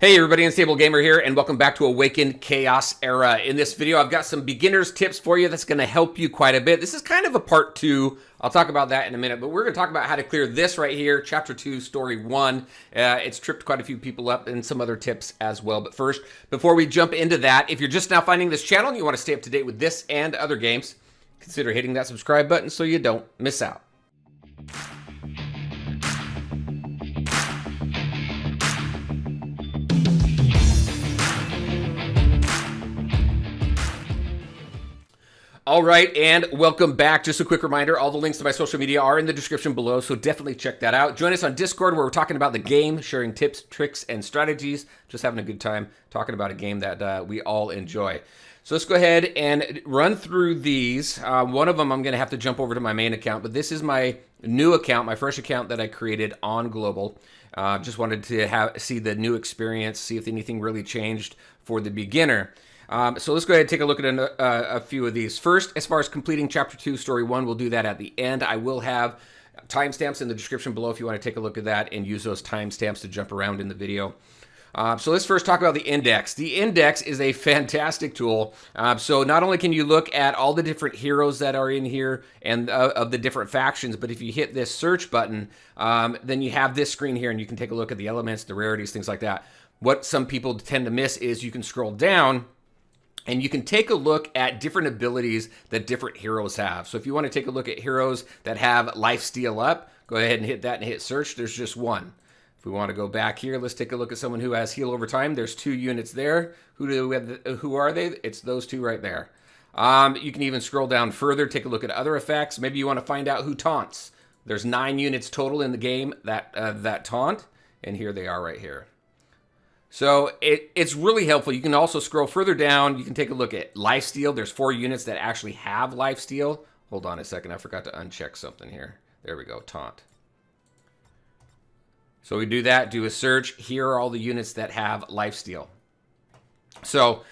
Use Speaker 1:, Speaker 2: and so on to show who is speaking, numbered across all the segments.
Speaker 1: Hey everybody, Unstable Gamer here, and welcome back to Awaken Chaos Era. In this video, I've got some beginner's tips for you that's going to help you quite a bit. This is kind of a part 2. I'll talk about that in a minute, but we're going to talk about how to clear this right here, Chapter 2, Story 1. It's tripped quite a few people up, and some other tips as well. But first, before we jump into that, if you're just now finding this channel and you want to stay up to date with this and other games, consider hitting that subscribe button so you don't miss out. All right, and welcome back. Just a quick reminder, all the links to my social media are in the description below, so definitely check that out. Join us on Discord where we're talking about the game, sharing tips, tricks, and strategies, just having a good time talking about a game that we all enjoy. So let's go ahead and run through these. One of them I'm going to have to jump over to my main account, but this is my new account, my first account that I created on Global. Just wanted to see the new experience, see if anything really changed for the beginner. So let's go ahead and take a look at a few of these. First, as far as completing Chapter 2, Story 1, we'll do that at the end. I will have timestamps in the description below if you want to take a look at that and use those timestamps to jump around in the video. So let's first talk about the index. The index is a fantastic tool. So not only can you look at all the different heroes that are in here and of the different factions, but if you hit this search button, then you have this screen here and you can take a look at the elements, the rarities, things like that. What some people tend to miss is you can scroll down and you can take a look at different abilities that different heroes have. So if you want to take a look at heroes that have lifesteal up, go ahead and hit that and hit search. There's just one. If we want to go back here, let's take a look at someone who has heal over time. There's 2 units there. Who are they? It's those 2 right there. You can even scroll down further, take a look at other effects. Maybe you want to find out who taunts. There's 9 units total in the game that taunt, and here they are right here. So it's really helpful. You can also scroll further down. You can take a look at lifesteal. There's 4 units that actually have lifesteal. Hold on a second. I forgot to uncheck something here. There we go. Taunt. So we do that. Do a search. Here are all the units that have lifesteal. So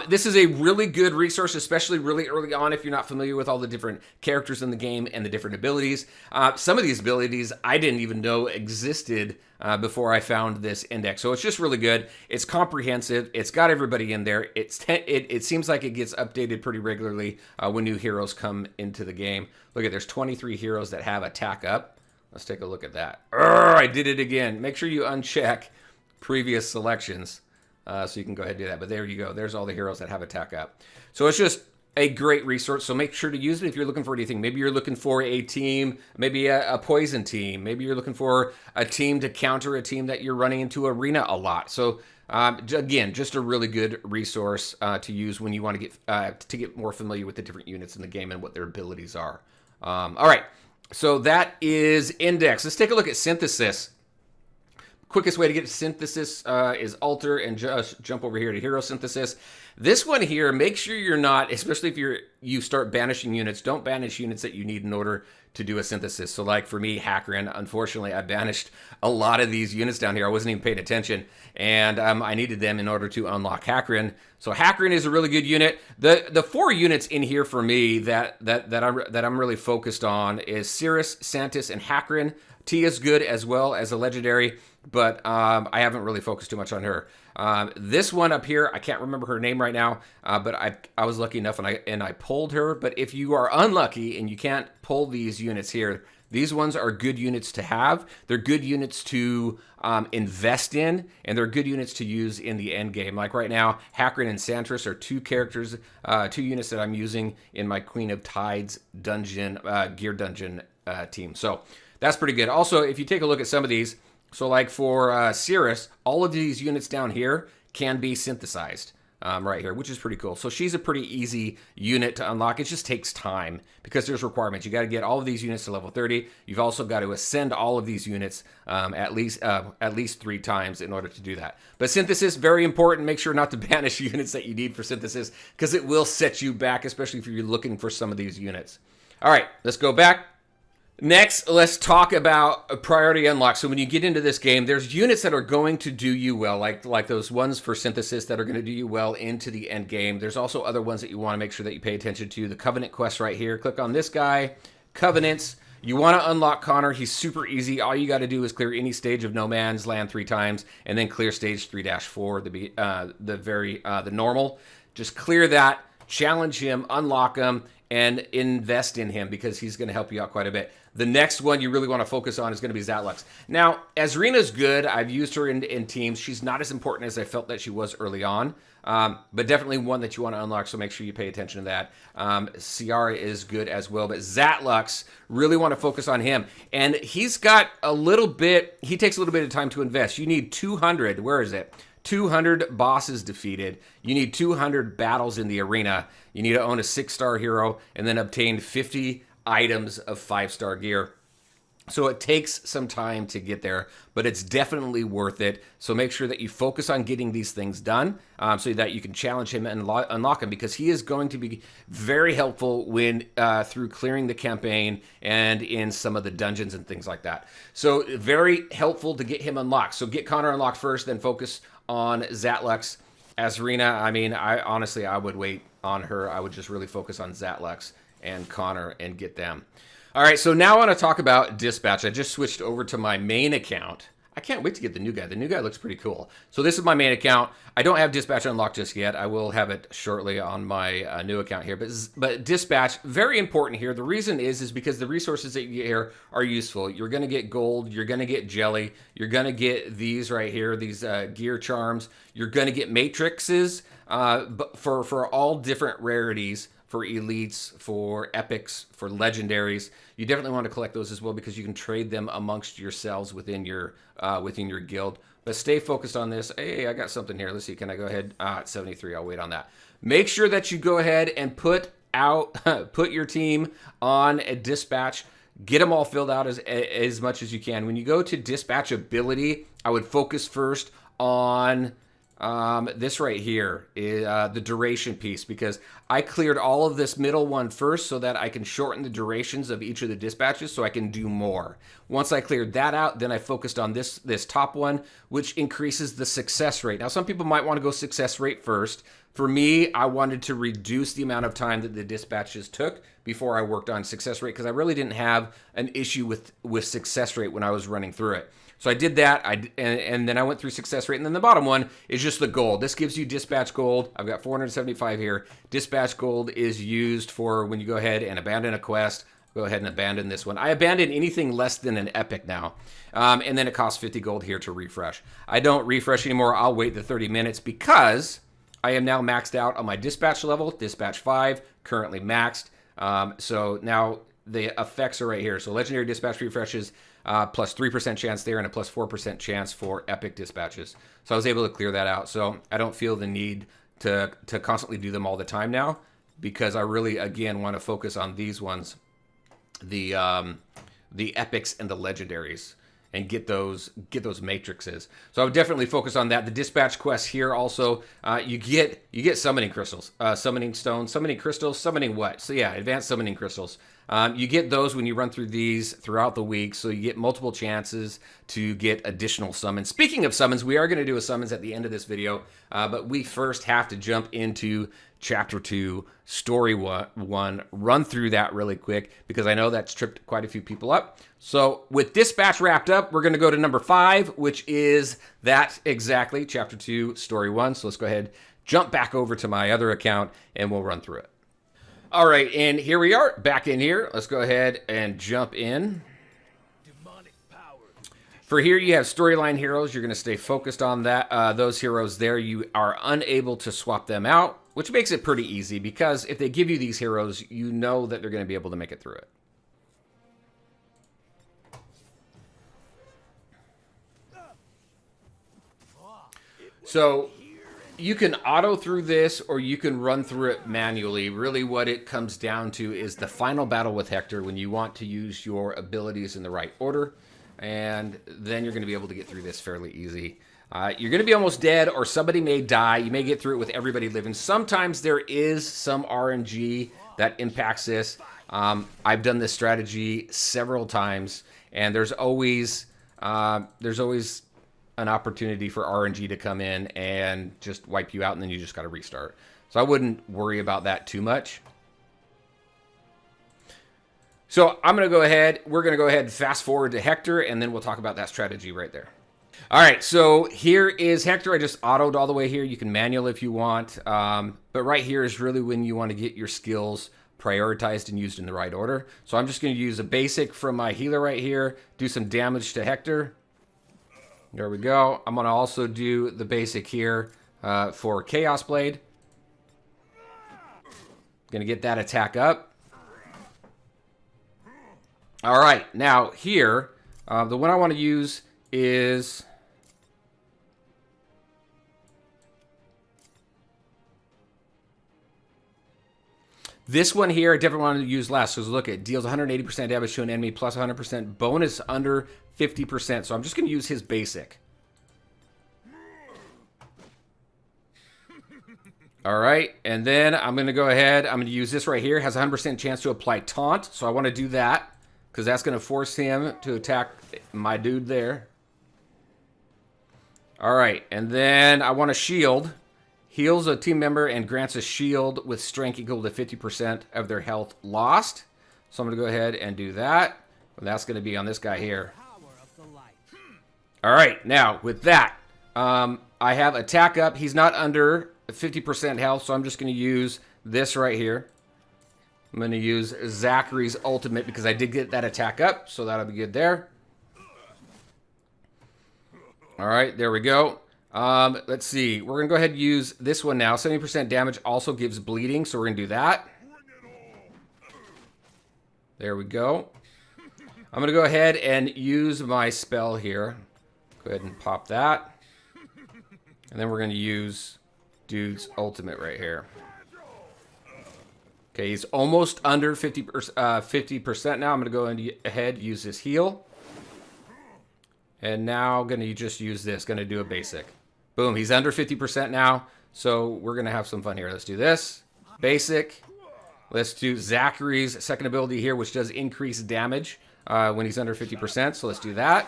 Speaker 1: this is a really good resource, especially really early on if you're not familiar with all the different characters in the game and the different abilities. Some of these abilities I didn't even know existed before I found this index. So it's just really good. It's comprehensive. It's got everybody in there. It seems like it gets updated pretty regularly when new heroes come into the game. Look at, there's 23 heroes that have attack up. Let's take a look at that. I did it again. Make sure you uncheck previous selections. So you can go ahead and do that. But there you go. There's all the heroes that have attack up. So it's just a great resource. So make sure to use it if you're looking for anything. Maybe you're looking for a team, maybe a poison team. Maybe you're looking for a team to counter a team that you're running into arena a lot. So again, just a really good resource to use when you want to get more familiar with the different units in the game and what their abilities are. All right. So that is index. Let's take a look at synthesis. Quickest way to get to synthesis is alter and just jump over here to hero synthesis. This one here, make sure you're not, especially if you start banishing units, don't banish units that you need in order to do a synthesis. So like for me, Hackerin, unfortunately, I banished a lot of these units down here. I wasn't even paying attention, and I needed them in order to unlock Hackerin. So Hackerin is a really good unit. The 4 units in here for me that I'm really focused on is Cirrus, Santis, and Hackerin. T is good as well as a legendary, but I haven't really focused too much on her. This one up here, I can't remember her name right now, but I was lucky enough and I pulled her. But if you are unlucky and you can't pull these units here, these ones are good units to have. They're good units to invest in, and they're good units to use in the end game. Like right now, Hackerin and Santis are 2 characters, 2 units that I'm using in my Queen of Tides dungeon, gear dungeon team. So that's pretty good. Also, if you take a look at some of these, so like for Cirrus, all of these units down here can be synthesized right here, which is pretty cool. So she's a pretty easy unit to unlock. It just takes time because there's requirements. You got to get all of these units to level 30. You've also got to ascend all of these units at least 3 times in order to do that. But synthesis, very important. Make sure not to banish units that you need for synthesis because it will set you back, especially if you're looking for some of these units. All right, let's go back. Next, let's talk about a priority unlock. So when you get into this game, there's units that are going to do you well, like those ones for synthesis that are going to do you well into the end game. There's also other ones that you want to make sure that you pay attention to. The Covenant quest right here. Click on this guy, Covenants. You want to unlock Connor. He's super easy. All you got to do is clear any stage of No Man's Land 3 times, and then clear stage 3-4, the normal. Just clear that, challenge him, unlock him, and invest in him because he's going to help you out quite a bit. The next one you really want to focus on is going to be Zatlux. Now, Azrena's good. I've used her in teams. She's not as important as I felt that she was early on, but definitely one that you want to unlock, so make sure you pay attention to that. Ciara is good as well, but Zatlux, really want to focus on him. And he's got a little bit, he takes a little bit of time to invest. You need 200, where is it? 200 bosses defeated. You need 200 battles in the arena. You need to own a 6-star hero and then obtain 50 items of 5-star gear. So it takes some time to get there, but it's definitely worth it. So make sure that you focus on getting these things done so that you can challenge him and unlock him, because he is going to be very helpful when through clearing the campaign and in some of the dungeons and things like that. So very helpful to get him unlocked. So get Connor unlocked first, then focus on Zatlux. Azrena, I mean, I would wait on her. I would just really focus on Zatlux and Connor and get them. All right, so now I want to talk about Dispatch. I just switched over to my main account. I can't wait to get the new guy. The new guy looks pretty cool. So this is my main account. I don't have Dispatch unlocked just yet. I will have it shortly on my new account here. But Dispatch, very important here. The reason is because the resources that you get here are useful. You're going to get gold. You're going to get jelly. You're going to get these right here, these gear charms. You're going to get matrixes for all different rarities, for elites, for epics, for legendaries. You definitely want to collect those as well because you can trade them amongst yourselves within your guild. But stay focused on this. Hey, I got something here. Let's see. Can I go ahead? It's 73. I'll wait on that. Make sure that you go ahead and put your team on a dispatch. Get them all filled out as much as you can. When you go to dispatch ability, I would focus first on this right here, the duration piece, because I cleared all of this middle one first so that I can shorten the durations of each of the dispatches so I can do more. Once I cleared that out, then I focused on this top one, which increases the success rate. Now, some people might want to go success rate first. For me, I wanted to reduce the amount of time that the dispatches took before I worked on success rate because I really didn't have an issue with success rate when I was running through it. So I did that, and then I went through success rate, and then the bottom one is just the gold. This gives you dispatch gold. I've got 475 here. Dispatch gold is used for when you go ahead and abandon a quest. Go ahead and abandon this one. I abandon anything less than an epic now, and then it costs 50 gold here to refresh. I don't refresh anymore. I'll wait the 30 minutes because I am now maxed out on my dispatch level, dispatch 5, currently maxed. So now the effects are right here. So legendary dispatch refreshes, plus 3% chance there and a plus 4% chance for epic dispatches. So I was able to clear that out. So I don't feel the need to constantly do them all the time now because I really, again, want to focus on these ones, the epics and the legendaries, and get those matrices. So I would definitely focus on that. The dispatch quests here also, you get summoning crystals, summoning stones, summoning crystals, summoning what? So yeah, advanced summoning crystals. You get those when you run through these throughout the week, so you get multiple chances to get additional summons. Speaking of summons, we are going to do a summons at the end of this video, but we first have to jump into Chapter 2, Story 1, run through that really quick, because I know that's tripped quite a few people up. So with Dispatch wrapped up, we're going to go to number 5, which is that exactly, Chapter 2, Story 1. So let's go ahead, jump back over to my other account, and we'll run through it. All right, and here we are, back in here. Let's go ahead and jump in. For here, you have storyline heroes. You're going to stay focused on that. Those heroes there, you are unable to swap them out, which makes it pretty easy, because if they give you these heroes, you know that they're going to be able to make it through it. So you can auto through this, or you can run through it manually. Really what it comes down to is the final battle with Hector, when you want to use your abilities in the right order, and then you're going to be able to get through this fairly easy. You're going to be almost dead, or somebody may die. You may get through it with everybody living. Sometimes there is some RNG that impacts this. I've done this strategy several times, and there's always an opportunity for RNG to come in and just wipe you out, and then you just got to restart. So I wouldn't worry about that too much. So I'm going to go ahead. We're going to go ahead and fast forward to Hector, and then we'll talk about that strategy right there. All right, so here is Hector. I just autoed all the way here. You can manual if you want, but right here is really when you want to get your skills prioritized and used in the right order. So I'm just going to use a basic from my healer right here, do some damage to Hector. There we go. I'm going to also do the basic here for Chaos Blade. Going to get that attack up. All right, now here, the one I want to use is... this one here, I definitely want to use last. So look, it deals 180% damage to an enemy plus 100% bonus under 50%. So I'm just going to use his basic. All right, and then I'm going to go ahead. I'm going to use this right here. It has a 100% chance to apply taunt. So I want to do that because that's going to force him to attack my dude there. All right, and then I want a shield. Heals a team member and grants a shield with strength equal to 50% of their health lost. So I'm going to go ahead and do that. And that's going to be on this guy here. All right, now with that, I have attack up. He's not under 50% health, so I'm just going to use this right here. I'm going to use Zachary's ultimate because I did get that attack up, so that'll be good there. All right, there we go. Let's see. We're going to go ahead and use this one now. 70% damage also gives bleeding, so we're going to do that. There we go. I'm going to go ahead and use my spell here. Go ahead and pop that. And then we're going to use dude's ultimate right here. Okay, he's almost under 50% now. I'm going to go ahead and use this heal. And now I'm going to just use this. Going to do a basic. Boom, he's under 50% now. So we're going to have some fun here. Let's do this. Basic. Let's do Zachary's second ability here, which does increase damage when he's under 50%. So let's do that.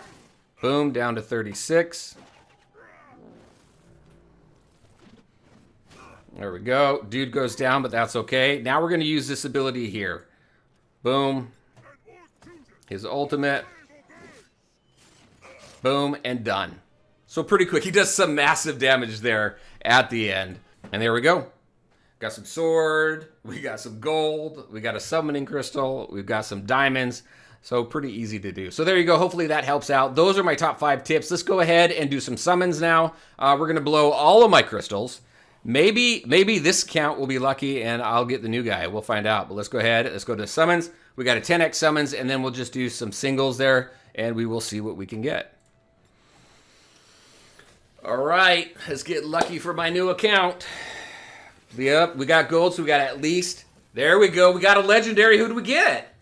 Speaker 1: Boom, down to 36. There we go. Dude goes down, but that's okay. Now we're going to use this ability here. Boom. His ultimate. Boom, and done. So pretty quick. He does some massive damage there at the end. And there we go. Got some sword. We got some gold. We got a summoning crystal. We've got some diamonds. So pretty easy to do. So there you go. Hopefully that helps out. Those are my top 5 tips. Let's go ahead and do some summons now. We're going to blow all of my crystals. Maybe this count will be lucky and I'll get the new guy. We'll find out. But let's go ahead. Let's go to summons. We got a 10x summons and then we'll just do some singles there and we will see what we can get. All right, let's get lucky for my new account. Yep, we got gold, so we got at least. There we go. We got a legendary. Who do we get?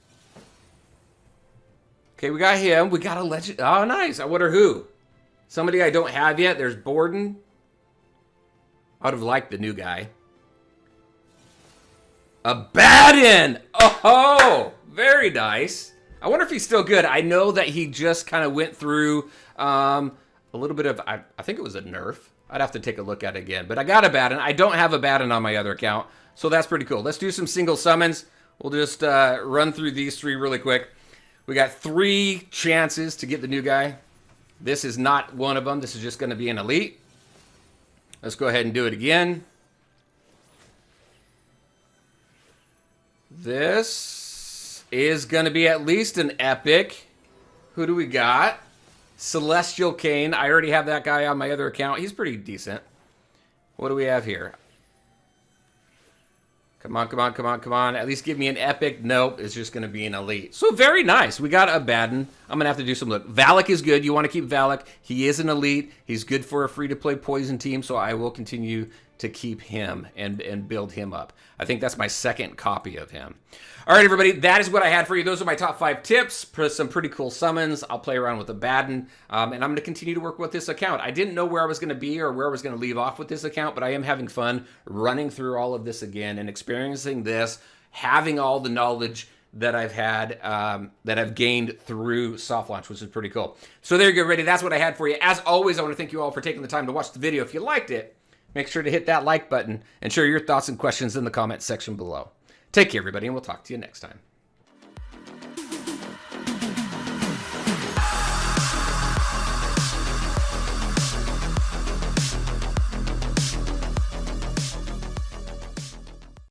Speaker 1: Okay, we got him. We got a legend. Oh, nice. I wonder who. Somebody I don't have yet. There's Borden. I would have liked the new guy. Abaddon. Oh, very nice. I wonder if he's still good. I know that he just kind of went through a little bit of, I think it was a nerf. I'd have to take a look at it again. But I got Abaddon. I don't have Abaddon on my other account. So that's pretty cool. Let's do some single summons. We'll just run through these 3 really quick. We got 3 chances to get the new guy. This is not one of them. This is just going to be an elite. Let's go ahead and do it again. This is going to be at least an epic. Who do we got? Celestial Kane. I already have that guy on my other account. He's pretty decent. What do we have here? Come on, come on, come on, come on. At least give me an epic. Nope, it's just going to be an elite. So very nice. We got Abaddon. I'm going to have to do some look. Valak is good. You want to keep Valak. He is an elite. He's good for a free-to-play poison team, so I will continue to keep him and build him up. I think that's my second copy of him. All right, everybody, that is what I had for you. Those are my top 5 tips. Some pretty cool summons. I'll play around with Abaddon, and I'm going to continue to work with this account. I didn't know where I was going to be or where I was going to leave off with this account, but I am having fun running through all of this again and experiencing this, having all the knowledge that I've had, that I've gained through soft launch, which is pretty cool. So there you go, everybody. That's what I had for you. As always, I want to thank you all for taking the time to watch the video. If you liked it, make sure to hit that like button and share your thoughts and questions in the comment section below. Take care, everybody, and we'll talk to you next time.